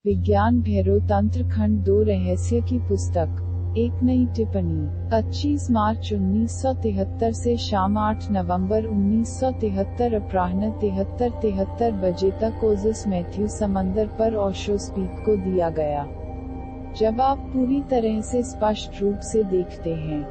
विज्ञान भैरव तंत्र खंड 2 रहस्य की पुस्तक। एक नई टिप्पणी 25 मार्च 1973 से शाम 8 नवंबर 1973 अपराह्न 73 बजे तक ओजस मैथ्यू समंदर पर ओशो स्पीक को दिया गया। जब आप पूरी तरह से स्पष्ट रूप से देखते हैं,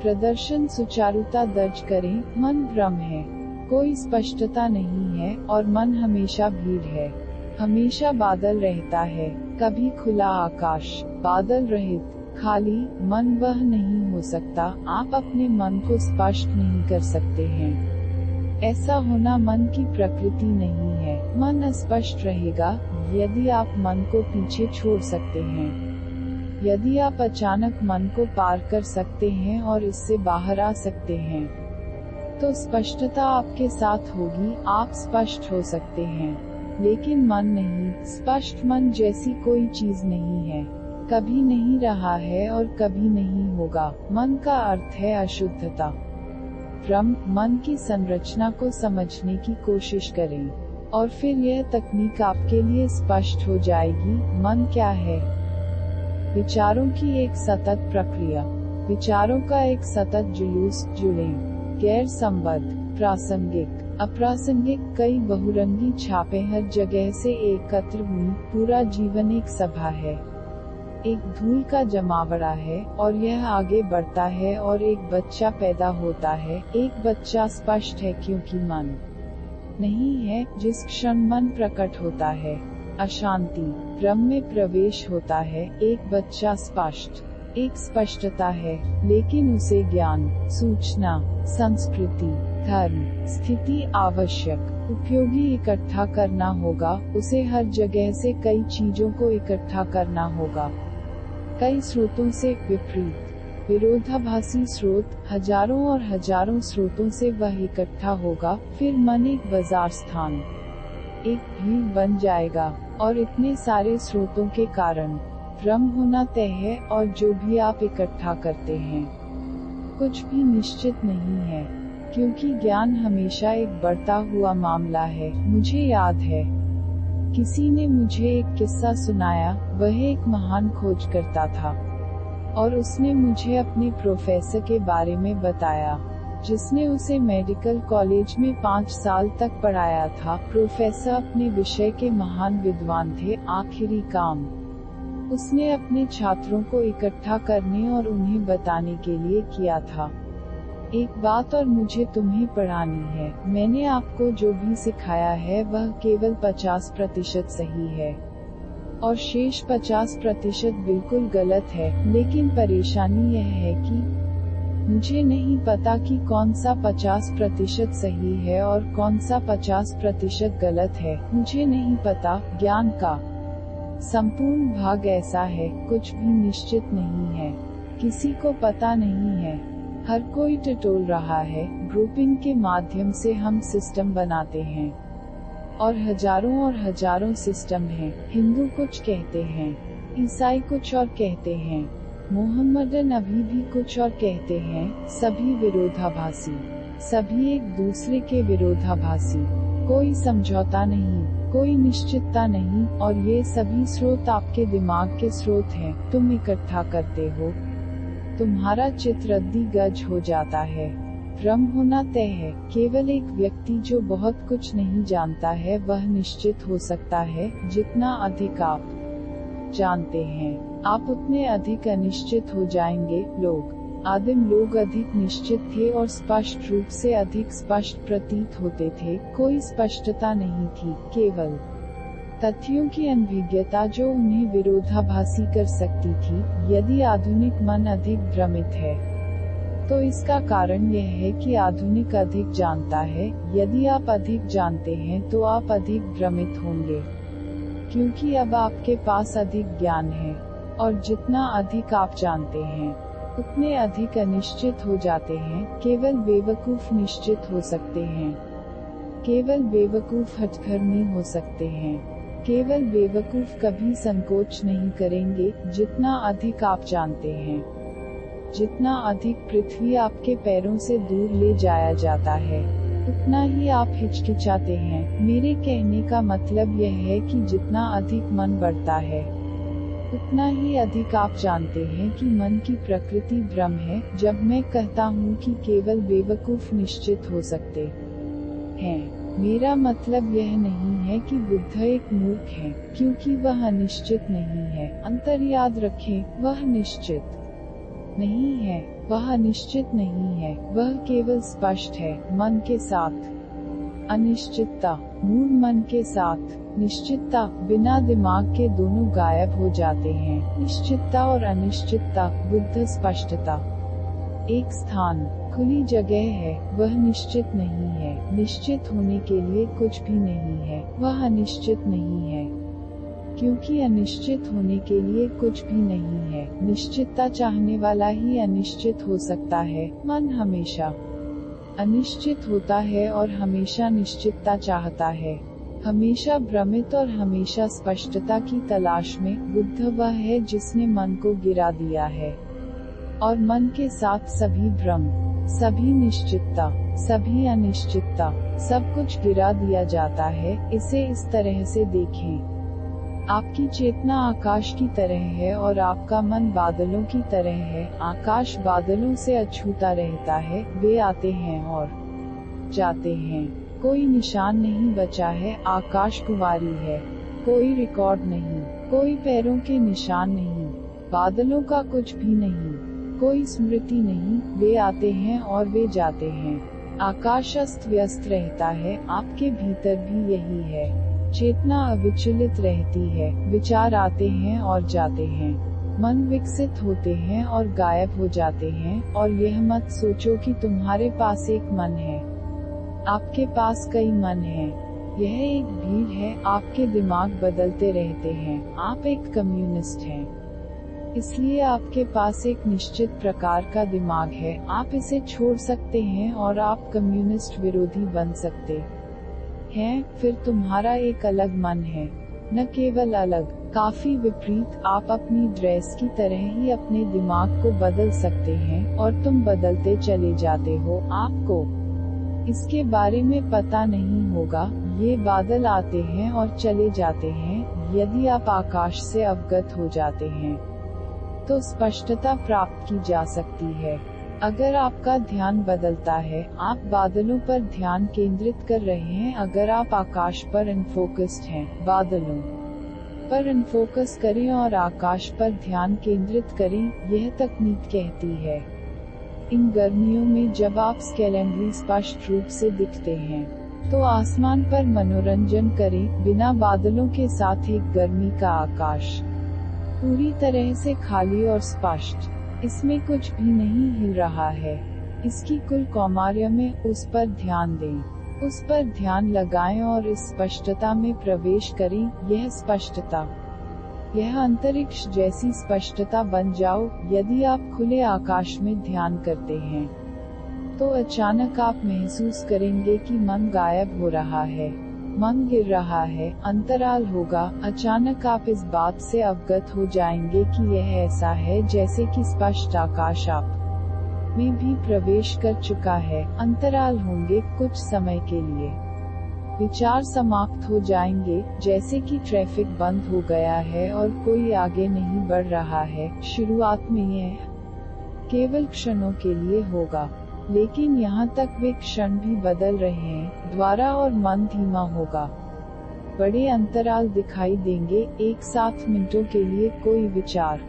प्रदर्शन सुचारुता दर्ज करें, मन भ्रम है, कोई स्पष्टता नहीं है, और मन हमेशा भीड़ है, हमेशा बादल रहता है, कभी खुला आकाश, बादल रहित, खाली, मन वह नहीं हो सकता, आप अपने मन को स्पष्ट नहीं कर सकते हैं। ऐसा होना मन की प्रकृति नहीं है, मन अस्पष्ट रहेगा, यदि आप मन को पीछे छोड़ सकते हैं। यदि आप अचानक मन को पार कर सकते हैं और इससे बाहर आ सकते हैं, तो स्पष्टता आपके साथ होगी, आप स्पष्ट हो सकते हैं। लेकिन मन नहीं, स्पष्ट मन जैसी कोई चीज नहीं है, कभी नहीं रहा है और कभी नहीं होगा। मन का अर्थ है अशुद्धता। भ्रम, मन की संरचना को समझने की कोशिश करें, और फिर यह तकनीक आपके लिए स्पष्ट हो जाएगी। मन क्या है? विचारों की एक सतत प्रक्रिया, विचारों का एक सतत जुलूस, जुड़े, गैर संबद्ध, प्रासंगिक, अप्रासंगिक, कई बहुरंगी छापें हर जगह से एकत्र हुई, पूरा जीवन एक सभा है, एक धूल का जमावड़ा है, और यह आगे बढ़ता है और एक बच्चा पैदा होता है। एक बच्चा स्पष्ट है क्योंकि मन नहीं है। जिस क्षण मन प्रकट होता है, अशांति, भ्रम में प्रवेश होता है। एक बच्चा स्पष्ट, एक स्पष्टता है, लेकिन उसे ज्ञान, सूचना, संस्कृति, धर्म, स्थिति, आवश्यक, उपयोगी इकट्ठा करना होगा। उसे हर जगह से कई चीजों को इकट्ठा करना होगा, कई स्रोतों से, विपरीत, विरोधाभासी स्रोत, हजारों और हजारों स्रोतों से वह इकट्ठा होगा। फिर मन एक बाजार स्थान, एक भीड़ बन जाएगा, और इतने सारे स्रोतों के कारण भ्रम होना तय है। और जो भी आप इकट्ठा करते हैं, कुछ भी निश्चित नहीं है, क्योंकि ज्ञान हमेशा एक बढ़ता हुआ मामला है। मुझे याद है, किसी ने मुझे एक किस्सा सुनाया। वह एक महान खोजकर्ता था, और उसने मुझे अपने प्रोफेसर के बारे में बताया, जिसने उसे मेडिकल कॉलेज में 5 साल तक पढ़ाया था। प्रोफेसर अपने विषय के महान विद्वान थे। आखिरी काम उसने अपने छात्रों को इकट्ठा करने और उन्हें बताने के लिए किया था। एक बात और मुझे तुम्हें पढ़ानी है, मैंने आपको जो भी सिखाया है वह केवल 50% सही है, और शेष 50% बिल्कुल गलत है। लेकिन परेशानी यह है कि मुझे नहीं पता कि कौन सा 50% सही है और कौन सा 50% गलत है। मुझे नहीं पता। ज्ञान का संपूर्ण भाग ऐसा है, कुछ भी निश्चित नहीं है, किसी को पता नहीं है, हर कोई टटोल रहा है। ग्रुपिंग के माध्यम से हम सिस्टम बनाते हैं, और हजारों सिस्टम हैं। हिंदू कुछ कहते हैं, ईसाई कुछ और कहते हैं, मोहम्मदन अभी भी कुछ और कहते हैं। सभी विरोधाभासी, सभी एक दूसरे के विरोधाभासी, कोई समझौता नहीं, कोई निश्चितता नहीं, और ये सभी स्रोत आपके दिमाग के स्रोत हैं। तुम इकट्ठा करते हो, तुम्हारा चित्र अद्दिगज हो जाता है। भ्रम होना तय है। केवल एक व्यक्ति जो बहुत कुछ नहीं जानता है वह निश्चित हो सकता है। जितना अधिक आप जानते हैं, आप उतने अधिक अनिश्चित हो जाएंगे। आदिम लोग अधिक निश्चित थे और स्पष्ट रूप से अधिक स्पष्ट प्रतीत होते थे। कोई स्पष्टता नहीं थी, केवल तथ्यों की अनभिज्ञता जो उन्हें विरोधाभासी कर सकती थी। यदि आधुनिक मन अधिक भ्रमित है, तो इसका कारण यह है कि आधुनिक अधिक जानता है। यदि आप अधिक जानते हैं तो आप अधिक भ्रमित होंगे, क्योंकि अब आपके पास अधिक ज्ञान है, और जितना अधिक आप जानते हैं उतने अधिक अनिश्चित हो जाते हैं। केवल बेवकूफ निश्चित हो सकते हैं, केवल बेवकूफ हठधर्मी हो सकते हैं, केवल बेवकूफ कभी संकोच नहीं करेंगे। जितना अधिक आप जानते हैं, जितना अधिक पृथ्वी आपके पैरों से दूर ले जाया जाता है, उतना ही आप हिचकिचाते हैं। मेरे कहने का मतलब यह है कि जितना अधिक मन बढ़ता है, उतना ही अधिक आप जानते हैं कि मन की प्रकृति भ्रम है। जब मैं कहता हूँ कि केवल बेवकूफ निश्चित हो सकते हैं, मेरा मतलब यह नहीं है कि बुद्ध एक मूर्ख है, क्योंकि वह अनिश्चित नहीं है। अंतर याद रखें, वह निश्चित नहीं है, वह अनिश्चित नहीं है, वह केवल स्पष्ट है। मन के साथ अनिश्चितता, मूल मन के साथ निश्चितता, बिना दिमाग के दोनों गायब हो जाते हैं। निश्चितता और अनिश्चितता, बुद्ध स्पष्टता। एक स्थान, खुली जगह है, वह निश्चित नहीं है। निश्चित होने के लिए कुछ भी नहीं है, वह अनिश्चित नहीं है, क्योंकि अनिश्चित होने के लिए कुछ भी नहीं है। निश्चितता चाहने वाला ही अनिश्चित हो सकता है। मन हमेशा अनिश्चित होता है और हमेशा निश्चितता चाहता है, हमेशा भ्रमित और हमेशा स्पष्टता की तलाश में। बुद्ध वह है जिसने मन को गिरा दिया है, और मन के साथ सभी भ्रम, सभी निश्चितता, सभी अनिश्चितता, सब कुछ गिरा दिया जाता है। इसे इस तरह से देखें, आपकी चेतना आकाश की तरह है और आपका मन बादलों की तरह है। आकाश बादलों से अछूता रहता है, वे आते हैं और जाते हैं, कोई निशान नहीं बचा है। आकाश कुंवारी है, कोई रिकॉर्ड नहीं, कोई पैरों के निशान नहीं, बादलों का कुछ भी नहीं, कोई स्मृति नहीं। वे आते हैं और वे जाते हैं। आकाश अस्त व्यस्त रहता है, आपके भीतर भी यही है। चेतना अविचलित रहती है, विचार आते हैं और जाते हैं, मन विकसित होते हैं और गायब हो जाते हैं। और यह मत सोचो कि तुम्हारे पास एक मन है, आपके पास कई मन हैं। यह एक भीड़ है, आपके दिमाग बदलते रहते हैं। आप एक कम्युनिस्ट हैं, इसलिए आपके पास एक निश्चित प्रकार का दिमाग है। आप इसे छोड़ सकते हैं और आप कम्युनिस्ट विरोधी बन सकते हैं। फिर तुम्हारा एक अलग मन है, न केवल अलग, काफी विपरीत। आप अपनी ड्रेस की तरह ही अपने दिमाग को बदल सकते हैं और तुम बदलते चले जाते हो। आपको इसके बारे में पता नहीं होगा। ये बादल आते हैं और चले जाते हैं। यदि आप आकाश से अवगत हो जाते हैं, तो स्पष्टता प्राप्त की जा सकती है। अगर आपका ध्यान बदलता है, आप बादलों पर ध्यान केंद्रित कर रहे हैं। अगर आप आकाश पर अनफोकस्ड हैं, बादलों पर अनफोकस करें और आकाश पर ध्यान केंद्रित करें। यह तकनीक कहती है, इन गर्मियों में जब आप स्केलेंडली स्पष्ट रूप से दिखते हैं, तो आसमान पर मनोरंजन करें, बिना बादलों के साथ एक गर्मी का आकाश, पूरी तरह से खाली और स्पष्ट। इसमें कुछ भी नहीं हिल रहा है। इसकी कुल कौमार्य में उस पर ध्यान दें, उस पर ध्यान लगाएं और इस स्पष्टता में प्रवेश करें। यह स्पष्टता, यह अंतरिक्ष जैसी स्पष्टता बन जाओ। यदि आप खुले आकाश में ध्यान करते हैं, तो अचानक आप महसूस करेंगे कि मन गायब हो रहा है, मन गिर रहा है, अंतराल होगा। अचानक आप इस बात से अवगत हो जाएंगे कि यह ऐसा है जैसे कि स्पष्ट आकाश आप में भी प्रवेश कर चुका है। अंतराल होंगे कुछ समय के लिए, विचार समाप्त हो जाएंगे, जैसे कि ट्रैफिक बंद हो गया है और कोई आगे नहीं बढ़ रहा है। शुरुआत में यह केवल क्षणों के लिए होगा, लेकिन यहाँ तक वे क्षण भी बदल रहे हैं द्वारा और मन धीमा होगा। बड़े अंतराल दिखाई देंगे, एक साथ मिनटों के लिए कोई विचार,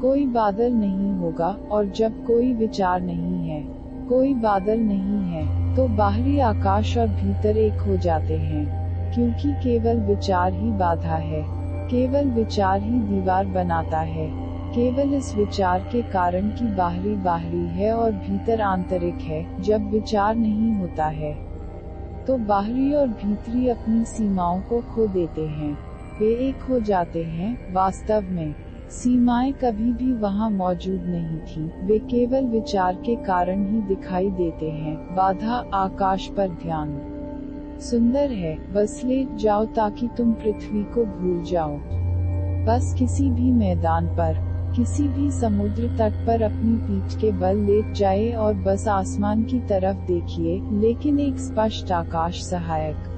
कोई बादल नहीं होगा। और जब कोई विचार नहीं है, कोई बादल नहीं है, तो बाहरी आकाश और भीतर एक हो जाते हैं, क्योंकि केवल विचार ही बाधा है, केवल विचार ही दीवार बनाता है। केवल इस विचार के कारण कि बाहरी बाहरी है और भीतर आंतरिक है। जब विचार नहीं होता है, तो बाहरी और भीतरी अपनी सीमाओं को खो देते हैं, वे एक हो जाते हैं। वास्तव में सीमाएं कभी भी वहां मौजूद नहीं थी, वे केवल विचार के कारण ही दिखाई देते हैं। बाधा, आकाश पर ध्यान सुंदर है, बस लेट जाओ ताकि तुम पृथ्वी को भूल जाओ। बस किसी भी मैदान पर किसी भी समुद्र तट पर अपनी पीठ के बल लेट जाए और बस आसमान की तरफ देखिए, लेकिन एक स्पष्ट आकाश सहायक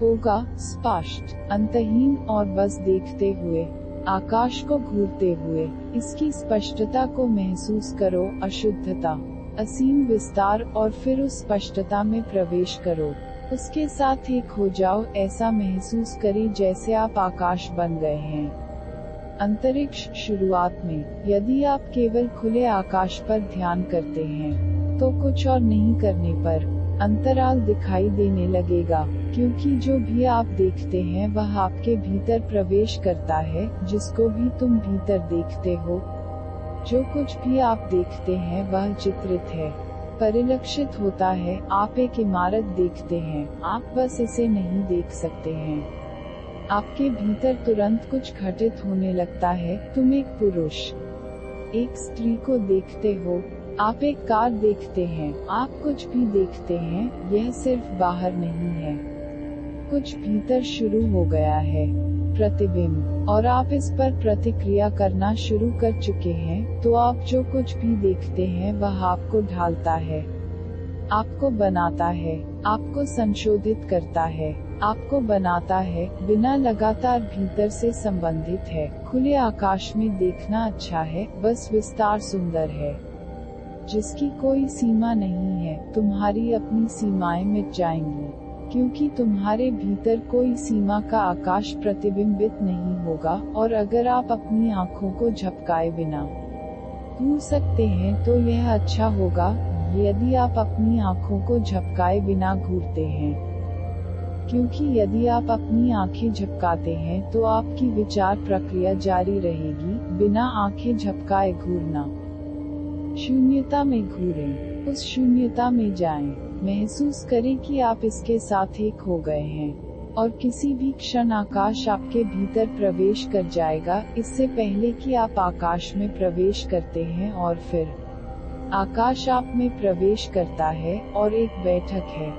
होगा, स्पष्ट, अंतहीन और बस देखते हुए, आकाश को घूरते हुए, इसकी स्पष्टता को महसूस करो, अशुद्धता, असीम विस्तार, और फिर उस स्पष्टता में प्रवेश करो, उसके साथ एक हो जाओ, ऐसा महसूस करें जैसे आप आकाश बन गए हैं। अंतरिक्ष शुरुआत में, यदि आप केवल खुले आकाश पर ध्यान करते हैं, तो कुछ और नहीं करने पर अंतराल दिखाई देने लगेगा, क्योंकि जो भी आप देखते हैं वह आपके भीतर प्रवेश करता है, जिसको भी तुम भीतर देखते हो। जो कुछ भी आप देखते हैं वह चित्रित है, परिलक्षित होता है। आप एक इमारत देखते हैं, आप बस इसे नहीं देख सकते हैं, आपके भीतर तुरंत कुछ घटित होने लगता है। तुम एक पुरुष, एक स्त्री को देखते हो, आप एक कार देखते हैं, आप कुछ भी देखते हैं, यह सिर्फ बाहर नहीं है, कुछ भीतर शुरू हो गया है, प्रतिबिंब, और आप इस पर प्रतिक्रिया करना शुरू कर चुके हैं। तो आप जो कुछ भी देखते हैं वह आपको ढालता है, आपको बनाता है, आपको संशोधित करता है, आपको बनाता है, बिना लगातार भीतर से संबंधित है। खुले आकाश में देखना अच्छा है, बस विस्तार सुंदर है, जिसकी कोई सीमा नहीं है। तुम्हारी अपनी सीमाएं मिट जाएंगी, क्योंकि तुम्हारे भीतर कोई सीमा का आकाश प्रतिबिंबित नहीं होगा। और अगर आप अपनी आँखों को झपकाए बिना घूर सकते हैं तो यह अच्छा होगा, यदि आप अपनी आँखों को झपकाए बिना घूरते हैं, क्योंकि यदि आप अपनी आँखें झपकाते हैं तो आपकी विचार प्रक्रिया जारी रहेगी, बिना आँखें झपकाए घूरना। शून्यता में घूरें, उस शून्यता में जाएं, महसूस करें कि आप इसके साथ एक हो गए हैं, और किसी भी क्षण आकाश आपके भीतर प्रवेश कर जाएगा, इससे पहले कि आप आकाश में प्रवेश करते हैं, और फिर आकाश आप में प्रवेश करता है, और एक बैठक है।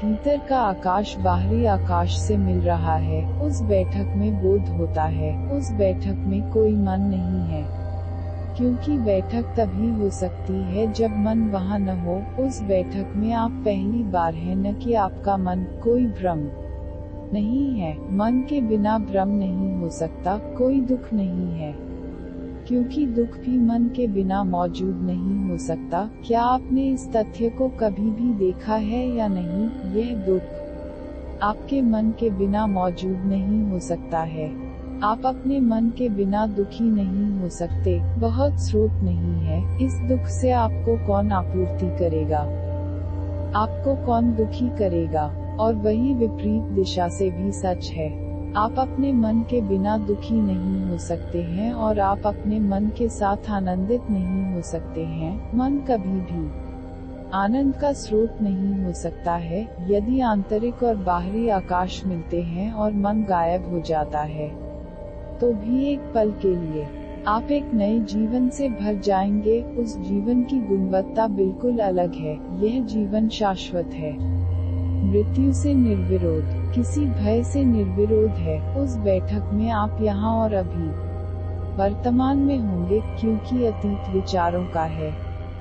भीतर का आकाश बाहरी आकाश से मिल रहा है, उस बैठक में बोध होता है, उस बैठक में कोई मन नहीं है, क्योंकि बैठक तभी हो सकती है जब मन वहाँ न हो। उस बैठक में आप पहली बार हैं, न कि आपका मन। कोई भ्रम नहीं है, मन के बिना भ्रम नहीं हो सकता। कोई दुख नहीं है, क्योंकि दुख भी मन के बिना मौजूद नहीं हो सकता। क्या आपने इस तथ्य को कभी भी देखा है या नहीं? यह दुख आपके मन के बिना मौजूद नहीं हो सकता है। आप अपने मन के बिना दुखी नहीं हो सकते। बहुत स्रोत नहीं है, इस दुख से आपको कौन आपूर्ति करेगा? आपको कौन दुखी करेगा? और वही विपरीत दिशा से भी सच है। आप अपने मन के बिना दुखी नहीं हो सकते हैं, और आप अपने मन के साथ आनंदित नहीं हो सकते हैं। मन कभी भी आनंद का स्रोत नहीं हो सकता है। यदि आंतरिक और बाहरी आकाश मिलते हैं और मन गायब हो जाता है, तो भी एक पल के लिए आप एक नए जीवन से भर जाएंगे। उस जीवन की गुणवत्ता बिल्कुल अलग है। यह जीवन शाश्वत है, मृत्यु से निर्विरोध, किसी भय से निर्विरोध है। उस बैठक में आप यहाँ और अभी वर्तमान में होंगे, क्योंकि अतीत विचारों का है,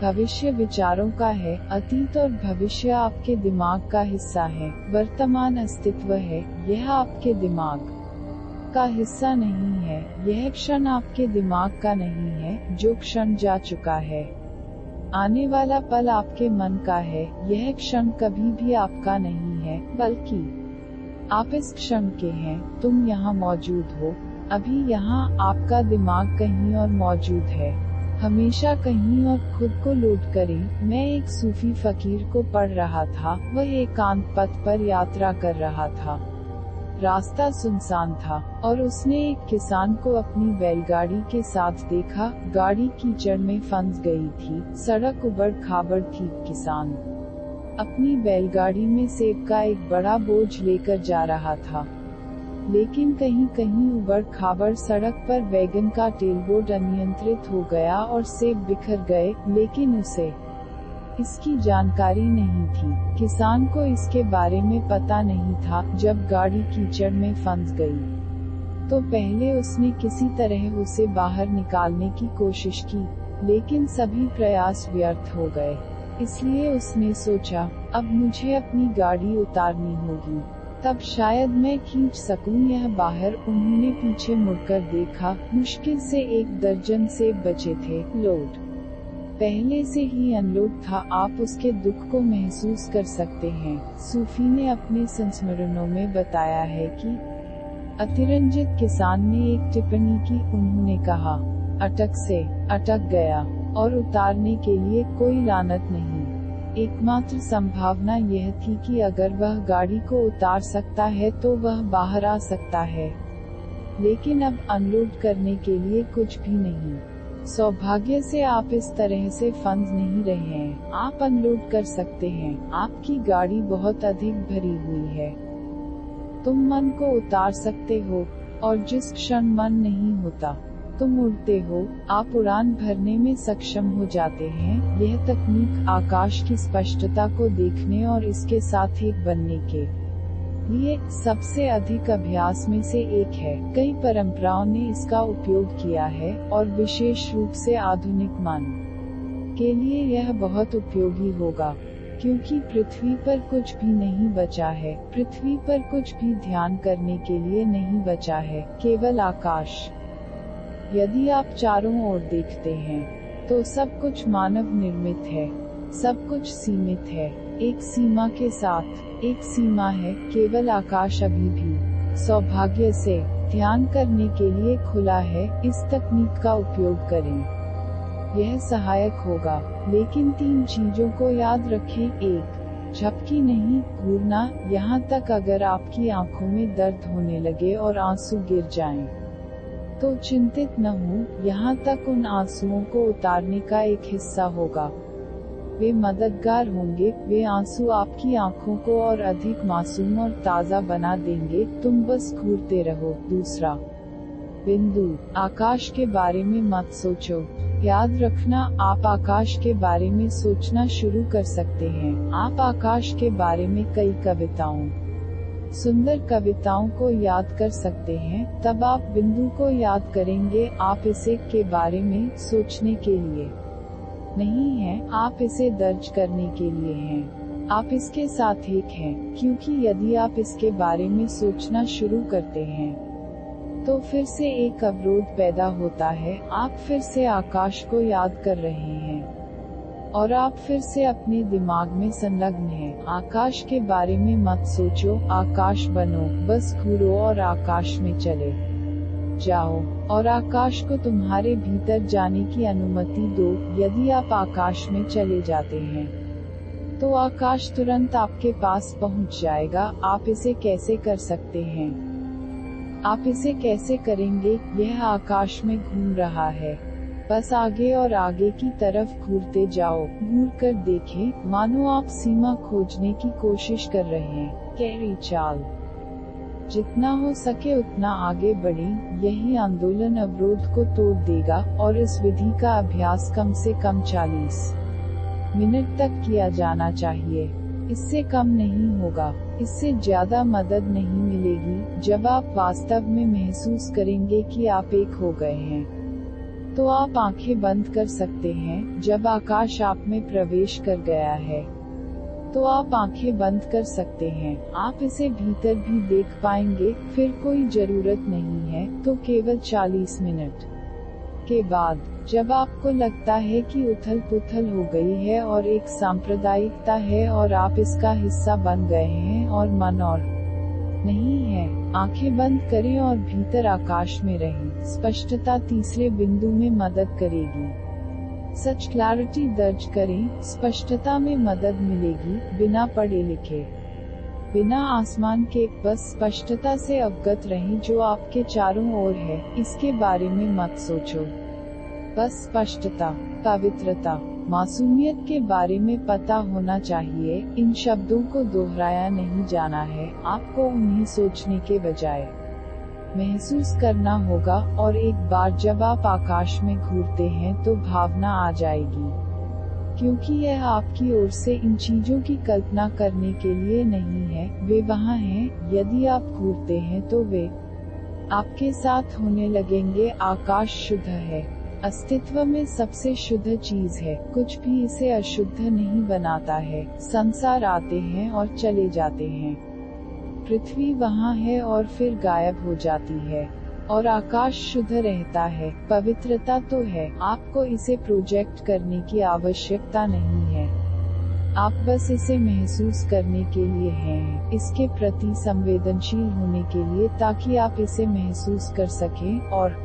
भविष्य विचारों का है। अतीत और भविष्य आपके दिमाग का हिस्सा है, वर्तमान अस्तित्व है, यह आपके दिमाग का हिस्सा नहीं है। यह क्षण आपके दिमाग का नहीं है, जो क्षण जा चुका है। आने वाला पल आपके मन का है, यह क्षण कभी भी आपका नहीं है, बल्कि आप इस क्षण के हैं। तुम यहाँ मौजूद हो, अभी यहाँ। आपका दिमाग कहीं और मौजूद है, हमेशा कहीं और। खुद को लोड करें। मैं एक सूफी फकीर को पढ़ रहा था, वह एकांत पथ पर यात्रा कर रहा था। रास्ता सुनसान था, और उसने एक किसान को अपनी बैलगाड़ी के साथ देखा। गाड़ी कीचड़ में फंस गई थी, सड़क उबड़ खाबड़ थी। किसान अपनी बैलगाड़ी में सेब का एक बड़ा बोझ लेकर जा रहा था, लेकिन कहीं कहीं उबड़ खाबड़ सड़क पर वैगन का टेलबोर्ड अनियंत्रित हो गया और सेब बिखर गए, लेकिन उसे इसकी जानकारी नहीं थी। किसान को इसके बारे में पता नहीं था। जब गाड़ी कीचड़ में फंस गई तो पहले उसने किसी तरह उसे बाहर निकालने की कोशिश की, लेकिन सभी प्रयास व्यर्थ हो गए। इसलिए उसने सोचा, अब मुझे अपनी गाड़ी उतारनी होगी, तब शायद मैं खींच सकूं यह बाहर। उन्होंने पीछे मुड़कर देखा, मुश्किल से 1 दर्जन सेब बचे थे। लोड पहले से ही अनलोड था। आप उसके दुख को महसूस कर सकते हैं। सूफी ने अपने संस्मरणों में बताया है कि अतिरंजित किसान ने एक टिप्पणी की। उन्होंने कहा, अटक गया और उतारने के लिए कोई लानत नहीं। एकमात्र संभावना यह थी कि अगर वह गाड़ी को उतार सकता है तो वह बाहर आ सकता है, लेकिन अब अनलोड करने के लिए कुछ भी नहीं। सौभाग्य से आप इस तरह से फंस नहीं रहे हैं। आप अनलोड कर सकते हैं। आपकी गाड़ी बहुत अधिक भरी हुई है। तुम मन को उतार सकते हो, और जिस क्षण मन नहीं होता, तुम उड़ते हो, आप उड़ान भरने में सक्षम हो जाते हैं। यह तकनीक आकाश की स्पष्टता को देखने और इसके साथ एक बनने के लिए सबसे अधिक अभ्यास में से एक है। कई परंपराओं ने इसका उपयोग किया है, और विशेष रूप से आधुनिक मन के लिए यह बहुत उपयोगी होगा, क्योंकि पृथ्वी पर कुछ भी नहीं बचा है। पृथ्वी पर कुछ भी ध्यान करने के लिए नहीं बचा है, केवल आकाश। यदि आप चारों ओर देखते हैं, तो सब कुछ मानव निर्मित है। सब कुछ सीमित है, एक सीमा के साथ। एक सीमा है, केवल आकाश अभी भी सौभाग्य से ध्यान करने के लिए खुला है। इस तकनीक का उपयोग करें, यह सहायक होगा। लेकिन 3 चीजों को याद रखें। 1. झपकी नहीं घूरना, यहाँ तक अगर आपकी आंखों में दर्द होने लगे और आंसू गिर जाएं, तो चिंतित न हो। यहाँ तक उन आंसुओं को उतारने का एक हिस्सा होगा। वे मददगार होंगे। वे आंसू आपकी आंखों को और अधिक मासूम और ताज़ा बना देंगे। तुम बस घूरते रहो। 2. बिंदु, आकाश के बारे में मत सोचो। याद रखना, आप आकाश के बारे में सोचना शुरू कर सकते हैं। आप आकाश के बारे में कई कविताओं, सुंदर कविताओं को याद कर सकते हैं। तब आप बिंदु को याद करेंगे। आप इसे के बारे में सोचने के लिए नहीं हैं, आप इसे दर्ज करने के लिए हैं। आप इसके साथ एक हैं, क्योंकि यदि आप इसके बारे में सोचना शुरू करते हैं, तो फिर से एक अवरोध पैदा होता है। आप फिर से आकाश को याद कर रहे हैं, और आप फिर से अपने दिमाग में संलग्न हैं। आकाश के बारे में मत सोचो, आकाश बनो। बस घूरो और आकाश में चले जाओ, और आकाश को तुम्हारे भीतर जाने की अनुमति दो। यदि आप आकाश में चले जाते हैं, तो आकाश तुरंत आपके पास पहुंच जाएगा। आप इसे कैसे कर सकते हैं? आप इसे कैसे करेंगे? यह आकाश में घूम रहा है। बस आगे और आगे की तरफ घूरते जाओ। घूर कर देखें, मानो आप सीमा खोजने की कोशिश कर रहे हैं। कैरी चाल, जितना हो सके उतना आगे बढ़ें। यही आंदोलन अवरोध को तोड़ देगा, और इस विधि का अभ्यास कम से कम 40 मिनट तक किया जाना चाहिए। इससे कम नहीं होगा। इससे ज्यादा मदद नहीं मिलेगी। जब आप वास्तव में महसूस करेंगे कि आप एक हो गए हैं, तो आप आंखें बंद कर सकते हैं। जब आकाश आप में प्रवेश कर गया है, तो आप आंखें बंद कर सकते हैं। आप इसे भीतर भी देख पाएंगे। फिर कोई जरूरत नहीं है, तो केवल 40 मिनट के बाद, जब आपको लगता है कि उथल पुथल हो गई है और एक सांप्रदायिकता है और आप इसका हिस्सा बन गए हैं और मन और नहीं है, आंखें बंद करें और भीतर आकाश में रहें। स्पष्टता तीसरे बिंदु में मदद करेगी। सच क्लैरिटी दर्ज करें। स्पष्टता में मदद मिलेगी, बिना पढ़े लिखे, बिना आसमान के। बस स्पष्टता से अवगत रहें जो आपके चारों ओर है। इसके बारे में मत सोचो। बस स्पष्टता, पवित्रता, मासूमियत के बारे में पता होना चाहिए। इन शब्दों को दोहराया नहीं जाना है। आपको उन्हें सोचने के बजाय महसूस करना होगा, और एक बार जब आप आकाश में घूरते हैं तो भावना आ जाएगी, क्योंकि यह आपकी ओर से इन चीजों की कल्पना करने के लिए नहीं है। वे वहाँ हैं। यदि आप घूरते हैं तो वे आपके साथ होने लगेंगे। आकाश शुद्ध है, अस्तित्व में सबसे शुद्ध चीज है, कुछ भी इसे अशुद्ध नहीं बनाता है। संसार आते हैं और चले जाते हैं, पृथ्वी वहाँ है और फिर गायब हो जाती है, और आकाश शुद्ध रहता है। पवित्रता तो है, आपको इसे प्रोजेक्ट करने की आवश्यकता नहीं है, आप बस इसे महसूस करने के लिए हैं, इसके प्रति संवेदनशील होने के लिए, ताकि आप इसे महसूस कर सकें। और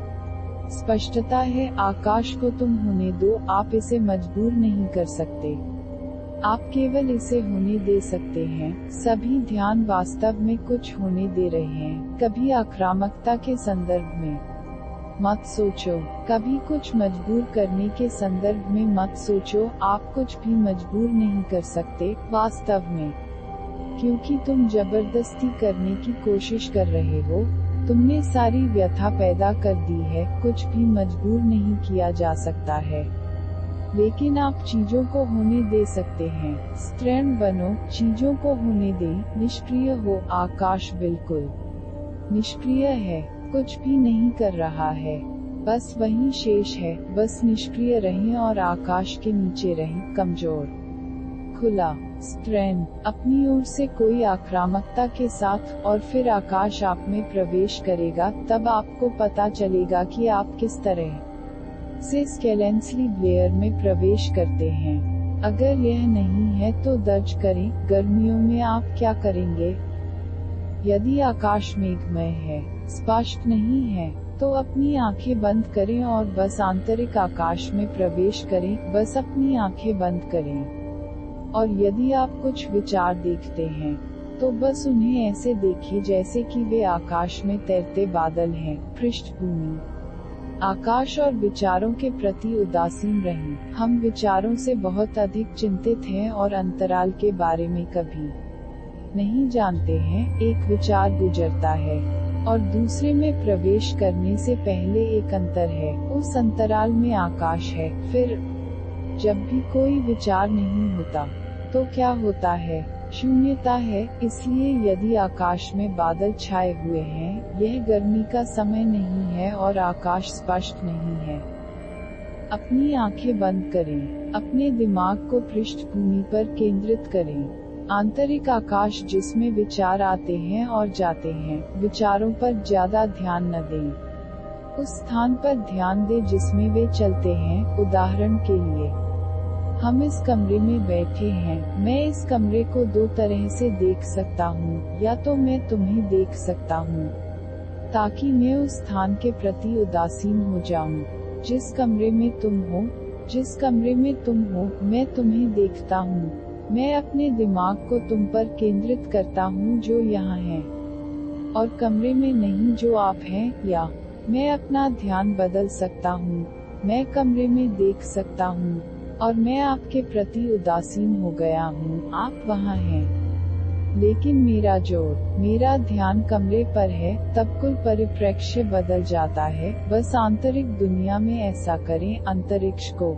स्पष्टता है, आकाश को तुम होने दो, आप इसे मजबूर नहीं कर सकते, आप केवल इसे होने दे सकते हैं। सभी ध्यान वास्तव में कुछ होने दे रहे हैं, कभी आक्रामकता के संदर्भ में मत सोचो, कभी कुछ मजबूर करने के संदर्भ में मत सोचो। आप कुछ भी मजबूर नहीं कर सकते वास्तव में, क्योंकि तुम जबरदस्ती करने की कोशिश कर रहे हो, तुमने सारी व्यथा पैदा कर दी है। कुछ भी मजबूर नहीं किया जा सकता है, लेकिन आप चीजों को होने दे सकते हैं। स्ट्रैंड बनो, चीजों को होने दें, निष्क्रिय हो। आकाश बिल्कुल निष्क्रिय है, कुछ भी नहीं कर रहा है, बस वही शेष है। बस निष्क्रिय रहें और आकाश के नीचे रहें, कमजोर, खुला। स्ट्रैंड अपनी ओर से कोई आक्रामकता के साथ, और फिर आकाश आप में प्रवेश करेगा। तब आपको पता चलेगा कि आप किस तरह से स्केलेंसली ब्लेयर में प्रवेश करते हैं। अगर यह नहीं है तो दर्ज करें, गर्मियों में आप क्या करेंगे? यदि आकाश मेघमय है, स्पष्ट नहीं है, तो अपनी आंखें बंद करें और बस आंतरिक आकाश में प्रवेश करें। बस अपनी आंखें बंद करें, और यदि आप कुछ विचार देखते हैं, तो बस उन्हें ऐसे देखिए जैसे कि वे आकाश में तैरते बादल हैं, पृष्ठभूमि। आकाश और विचारों के प्रति उदासीन रहें। हम विचारों से बहुत अधिक चिंतित हैं और अंतराल के बारे में कभी नहीं जानते हैं। एक विचार गुजरता है और दूसरे में प्रवेश करने से पहले एक अंतर है, उस अंतराल में आकाश है। फिर जब भी कोई विचार नहीं होता, तो क्या होता है? शून्यता है। इसलिए यदि आकाश में बादल छाए हुए हैं, यह गर्मी का समय नहीं है और आकाश स्पष्ट नहीं है। अपनी आंखें बंद करें, अपने दिमाग को पृष्ठभूमि पर केंद्रित करें। आंतरिक आकाश जिसमें विचार आते हैं और जाते हैं, विचारों पर ज्यादा ध्यान न दें। उस स्थान पर ध्यान दें जिसमें वे चलते हैं। उदाहरण के लिए, हम इस कमरे में बैठे हैं। मैं इस कमरे को दो तरह से देख सकता हूँ, या तो मैं तुम्हें देख सकता हूँ ताकि मैं उस स्थान के प्रति उदासीन हो जाऊँ जिस कमरे में तुम हो। जिस कमरे में तुम हो, मैं तुम्हें देखता हूँ। मैं अपने दिमाग को तुम पर केंद्रित करता हूँ जो यहाँ है, और कमरे में नहीं जो आप हैं। या मैं अपना ध्यान बदल सकता हूँ, मैं कमरे में देख सकता हूँ और मैं आपके प्रति उदासीन हो गया हूँ। आप वहाँ हैं, लेकिन मेरा जोर, मेरा ध्यान कमरे पर है। तब कुल परिप्रेक्ष्य बदल जाता है। बस आंतरिक दुनिया में ऐसा करें। अंतरिक्ष को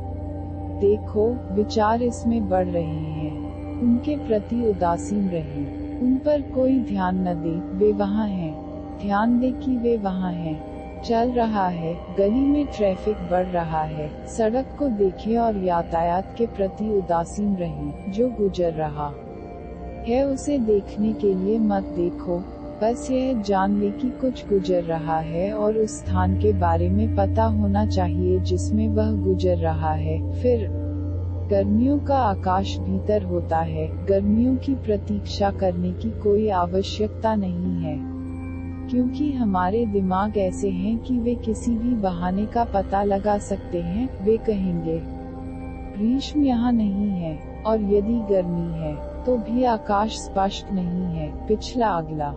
देखो, विचार इसमें बढ़ रहे हैं, उनके प्रति उदासीन रहें, उन पर कोई ध्यान न दें। वे वहाँ हैं, ध्यान दें कि वे वहाँ हैं। चल रहा है, गली में ट्रैफिक बढ़ रहा है, सड़क को देखें और यातायात के प्रति उदासीन रहें। जो गुजर रहा है उसे देखने के लिए मत देखो, बस यह जान ले कि कुछ गुजर रहा है और उस स्थान के बारे में पता होना चाहिए जिसमें वह गुजर रहा है। फिर गर्मियों का आकाश भीतर होता है। गर्मियों की प्रतीक्षा करने की कोई आवश्यकता नहीं है, क्योंकि हमारे दिमाग ऐसे हैं कि वे किसी भी बहाने का पता लगा सकते हैं। वे कहेंगे ग्रीष्म यहाँ नहीं है, और यदि गर्मी है तो भी आकाश स्पष्ट नहीं है। पिछला अगला